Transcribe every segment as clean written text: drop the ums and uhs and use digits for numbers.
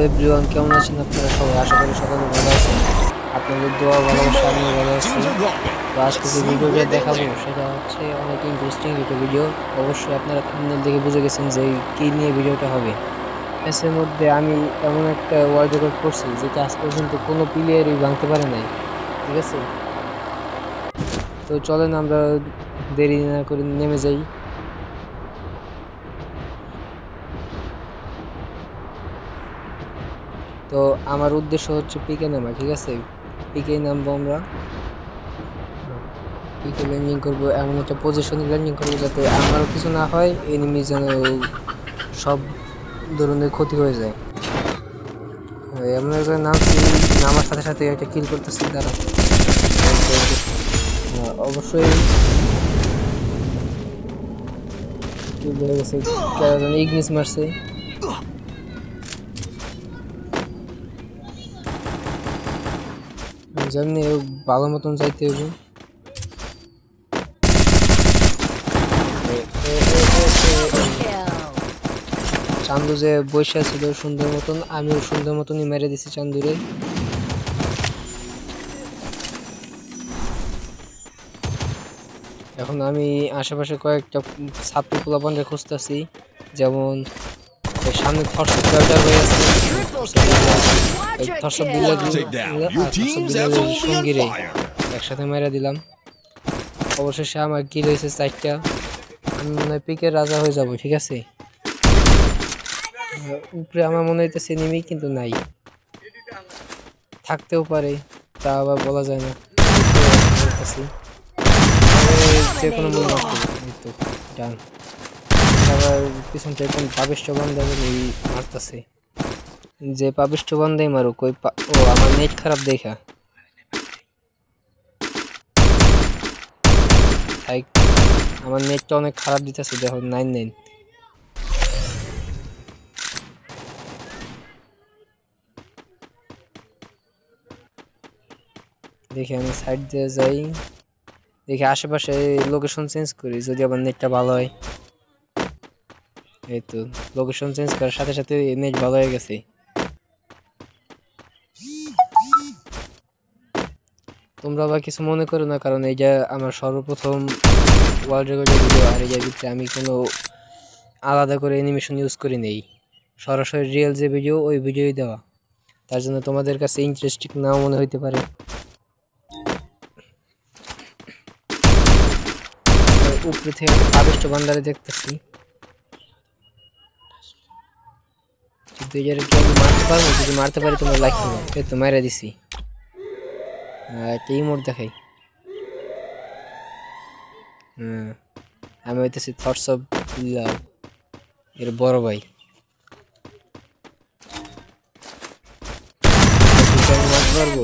Everyone, কেমন আছেন আপনারা সবাই? আশা করি সকলে ভালো আছেন। আপনাদের দোয়া ভালোবাসা আমিও ভালো আছি। তো আজকে যে ভিডিওটা দেখাবো সেটা হচ্ছে অনেক ইন্টারেস্টিং একটা ভিডিও। অবশ্যই আপনারা থাম্বনেল দেখে বুঝে গেছেন যে কী নিয়ে ভিডিওটা হবে। ম্যাচের মধ্যে আমি এমন একটা ওয়ার্ল্ড রেকর্ড করছি যেটা আজ পর্যন্ত কোনো প্লেয়ারই ভাঙতে পারে নাই, ঠিক আছে? তো চলেন আমরা দেরি না করে নেমে যাই। তো আমার উদ্দেশ্য হচ্ছে পিকে নামা, ঠিক আছে? পিকে নামবো আমরা, পিকে ল্যান্ডিং করবো, এমন একটা পজিশনে ল্যান্ডিং করবো যাতে আমারও কিছু না হয়, এনিমি যেন সব ধরনের ক্ষতি হয়ে যায়। এমন একটা নামছি, নামার সাথে সাথে একটা কিল করতেছি তারা। অবশ্যই ইগনিস মারছে। যেমনি ভালো মতন যাইতে হবে। চান্দু যে বৈশা ছিল সুন্দর মতন, আমিও সুন্দর মতনই মেরে দিছি চান্দুরে। এখন আমি আশেপাশে কয়েকটা ছাত্রী পোলাপানরে খুঁজতেছি, যেমন সামনে থরসব গার্ডার হয়ে আছে, থরসব সঙ্গীরে একসাথে মেরে দিলাম। অবশেষে আমার কিল হয়েছে 4টা। আমি মনে হয় পিকের রাজা হয়ে যাব, ঠিক আছে? উপরে আমার মনে হইতেছে এনিমি, কিন্তু নাই, থাকতেও পারে, তা আবার বলা যায় না। যে কোনো মনে রাখতে ডান। আবার পিছন থেকে কোন পাবিষ্ট বান্ধব মারতেছে, যে পাবিষ্ট বান্ধাই মারুক। ও আমার নেট খারাপ দেখা, আমার নেটটা অনেক খারাপ দিতেছে, দেখো 9-9। দেখি আমি সাইড দিয়ে যাই, দেখি আশেপাশে লোকেশন চেঞ্জ করি যদি আবার নেটটা ভালো হয়। এই তো লোকেশন চেঞ্জ করার সাথে সাথে নেট ভালো হয়ে গেছে। তোমরা আবার কিছু মনে করো না, কারণ এইটা আমার সর্বপ্রথম ওয়ার্ল্ড রেকর্ডের ভিডিও, আর এইটার ভিতরে আমি কোনো আলাদা করে অ্যানিমেশন ইউজ করি নেই। সরাসরি রিয়েল যে ভিডিও ওই ভিডিওই দেওয়া, তার জন্য তোমাদের কাছে ইন্টারেস্টিং নাও মনে হইতে পারে। উপরে থেকে পাবিষ্ট বান্দারে দেখতেছি, কিন্তু এটাকে আমি মারতে পারবো? যদি মারতে পারি তোমরা লাইক করো। এই তো মারা দিছি। একটা ইমোট দেখাই। আমি হইতেছি থটস অফ লাভ এর বড় ভাই। মারতে পারবো?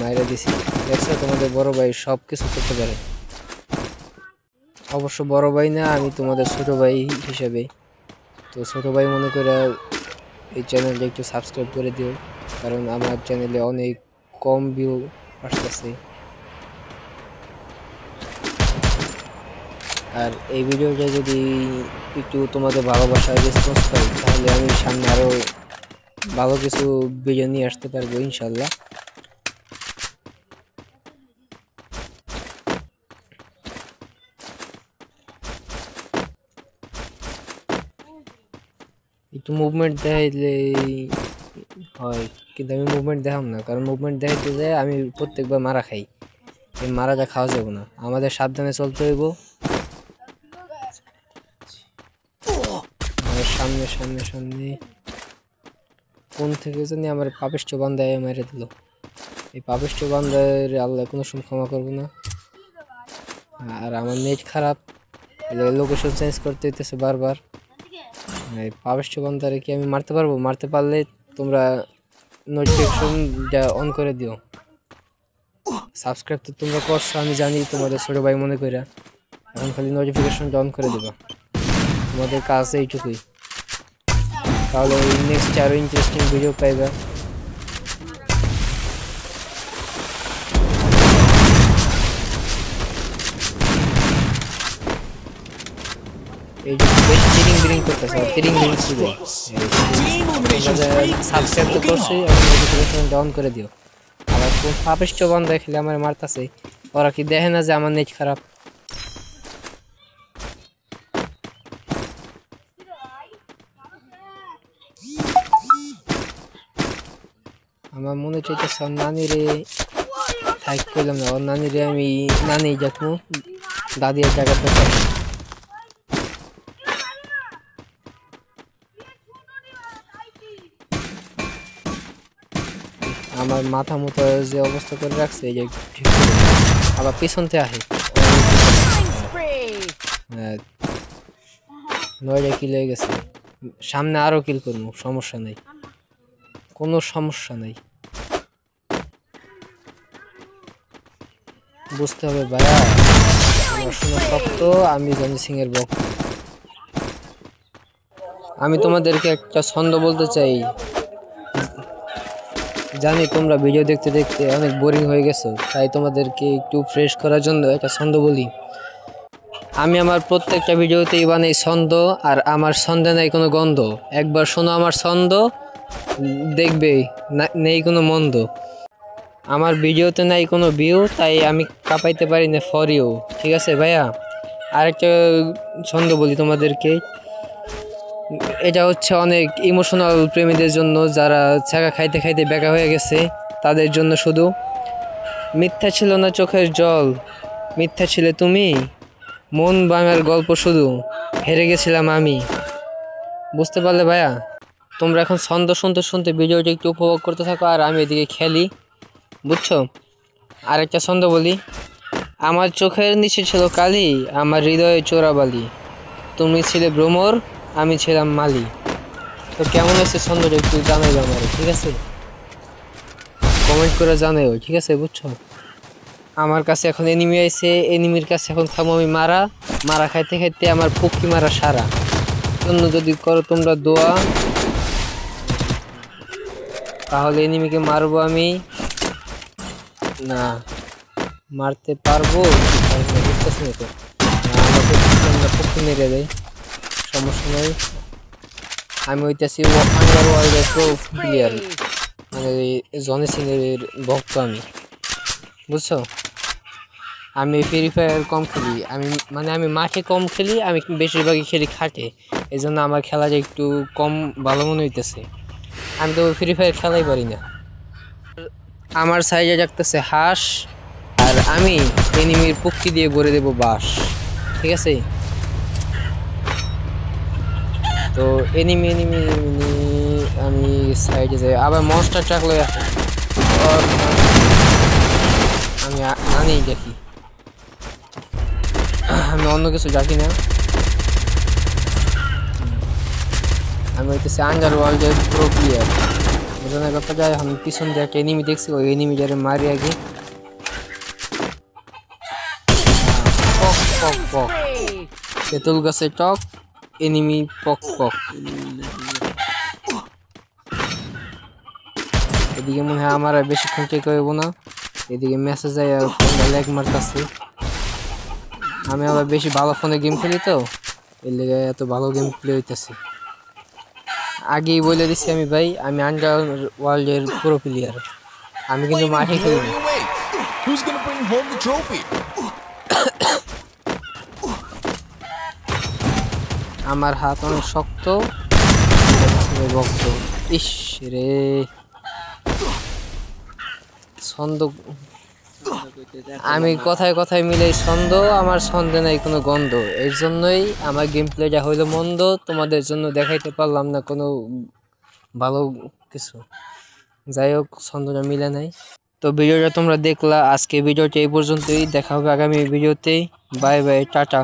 মাইরা দিছি। দেখছো, তোমাদের বড় ভাই সব কিছু করতে পারে। অবশ্য বড় ভাই না, আমি তোমাদের ছোট ভাই হিসেবে। তো ছোট ভাই মনে করে এই চ্যানেলটা একটু সাবস্ক্রাইব করে দিও, কারণ আমার চ্যানেলে অনেক কম ভিউ আসতেছে। আর এই ভিডিওটা যদি একটু তোমাদের ভালোবাসার রেসপন্স পাই, তাহলে আমি সামনে আরও ভালো কিছু ভিডিও নিয়ে আসতে পারবো ইনশাল্লাহ। একটু মুভমেন্ট দেখাইলে হয়, কিন্তু আমি মুভমেন্ট দেখাম না, কারণ মুভমেন্ট দেখাইতে যায় আমি প্রত্যেকবার মারা খাই। এই মারাটা খাওয়া যাবো না, আমাদের সাবধানে চলতে হইব। সামনে সামনে সামনে কোন থেকে জানি আমার পাপিষ্ঠ বান্ধায় মেরে দিল। এই পাপিষ্ঠ বান্ধার আল্লাহ কোনো সময় ক্ষমা করবো না। আর আমার নেট খারাপ, লোকেশন চেঞ্জ করতে হইতেছে বারবার। এই পাপিষ্ঠ বান্ধারে কি আমি মারতে পারবো? মারতে পারলে তোমরা নোটিফিকেশনটা অন করে দিও। সাবস্ক্রাইব তো তোমরা করছো আমি জানি, তোমাদের ছোট ভাই মনে কইরা। এখন খালি নোটিফিকেশনটা অন করে দিবা, তোমাদের কাজ এইটুকুই। তাহলে নেক্সট আরো ইন্টারেস্টিং ভিডিও পাইবা। এই যে বেশি চিরিং বিরিং করতেছে চিরিং বিরিং দিবে সাবস্ক্রাইব তো করছি এবং নোটিফিকেশন ডাউন করে দিও আর কোন পাপিষ্ট বন্ধ দেখলে আমার মারতাছে ওরা কি দেখে না যে আমার নেট খারাপ আমার মনে চাইতেছে নানি রে থাক কইলাম না ওর নানি রে আমি নানি দেখবো দাদির জায়গাতে আমার মাথা মতো যে অবস্থা করে রাখছে এই যে আবার পিছনতে আহে 9টা কিল হয়ে গেছে সামনে আরো কিল করবো সমস্যা নেই কোনো সমস্যা নেই বুঝতে হবে ভাইয়া পড়াশোনা শক্ত আমি জনি সিং এর ভক্ত আমি তোমাদেরকে একটা ছন্দ বলতে চাই জানি তোমরা ভিডিও দেখতে দেখতে অনেক বোরিং হয়ে গেছো তাই তোমাদেরকে একটু ফ্রেশ করার জন্য একটা ছন্দ বলি আমি আমার প্রত্যেকটা ভিডিওতেই বানাই ছন্দ আর আমার ছন্দে নাই কোনো গন্ধ একবার শোনো আমার ছন্দ দেখবে নেই কোনো মন্দ আমার ভিডিওতে নাই কোনো ভিউ তাই আমি কাঁপাইতে পারি না ফর ইউ ঠিক আছে ভাইয়া আরেকটা ছন্দ বলি তোমাদেরকে এটা হচ্ছে অনেক ইমোশনাল প্রেমীদের জন্য যারা ছাকা খাইতে খাইতে বেকা হয়ে গেছে তাদের জন্য শুধু মিথ্যা ছিল না চোখের জল মিথ্যা ছিলে তুমি মন ভাঙার গল্প শুধু হেরে গেছিলাম আমি বুঝতে পারলে ভাইয়া তোমরা এখন ছন্দ শুনতে শুনতে ভিডিওটি একটু উপভোগ করতে থাকো আর আমি এদিকে খেলি বুঝছো আরেকটা ছন্দ বলি আমার চোখের নিচে ছিল কালি আমার হৃদয়ে চোরাবালি তুমি ছিলে ভ্রমর আমি ছিলাম মালি তো কেমন হচ্ছে ছন্দটা একটু জানাইবে আমার ঠিক আছে কমেন্ট করে জানাইও ঠিক আছে বুঝছো আমার কাছে এখন এনিমি আইছে এনিমির কাছে এখন খাবো আমি মারা মারা খাইতে খাইতে আমার পক্ষী মারা সারা জন্য যদি করো তোমরা দোয়া তাহলে এনিমিকে মারবো আমি না মারতে পারবো বুঝতেছি না তো আমাকে পক্ষী মেরে দেয় সমস্যা নেই আমি হইতেছি আন্ডার ওয়ার্ল্ডের প্রো প্লেয়ার মানে জনি সিং এর ভক্ত আমি বুঝছো আমি ফ্রি ফায়ার কম খেলি আমি মাঠে কম খেলি আমি বেশিরভাগই খেলি খাটে এই জন্য আমার খেলাটা একটু কম ভালো মনে হইতেছে আমি তো ফ্রি ফায়ার খেলাই পারি না আমার সাইজে রাখতেছে হাঁস আর আমি এনিমির পক্ষী দিয়ে ভরে দেব বাস ঠিক আছে তো এনিমি আমি সাইডে যাই আবার মনস্টার ট্রাক লয়ে আসে আমি নানি দেখি আমি অন্য কিছু দেখি না আমি হইতেছি আন্ডার ওয়ার্ল্ডের প্রো প্লেয়ার বোঝানোর কথা যায় আমি পিছন দিয়ে একটা এনিমি দেখছি ওই এনিমি যারে মারি আগে পক পক পক তেঁতুল গাছে টক এনিমি পক পক এদিকে মনে হয় আমার আর বেশিক্ষণ টেক হইব না এদিকে মেসেজ যায় আর ফোনটা ল্যাগ মারতেছে আমি আবার বেশি ভালো ফোনে গেম খেলি তো এর লেগে এত ভালো গেম প্লে হইতেছে আগেই বলে দিচ্ছি আমি ভাই আমি আন্ডার ওয়ার্ল্ডের প্রো প্লেয়ার আমি কিন্তু মাঠে খেলি না আমার হাত অনেক শক্ত ভক্ত ইস রে ছন্দ আমি কথায় কথায় মিলে ছন্দ আমার ছন্দে নাই কোনো গন্ধ এর জন্যই আমার গেম প্লেটা হইলো মন্দ তোমাদের জন্য দেখাইতে পারলাম না কোনো ভালো কিছু যাই হোক ছন্দটা মিলে নাই তো ভিডিওটা তোমরা দেখলা আজকে ভিডিওটা এই পর্যন্তই দেখা হবে আগামী ভিডিওতে বাই বাই টাটা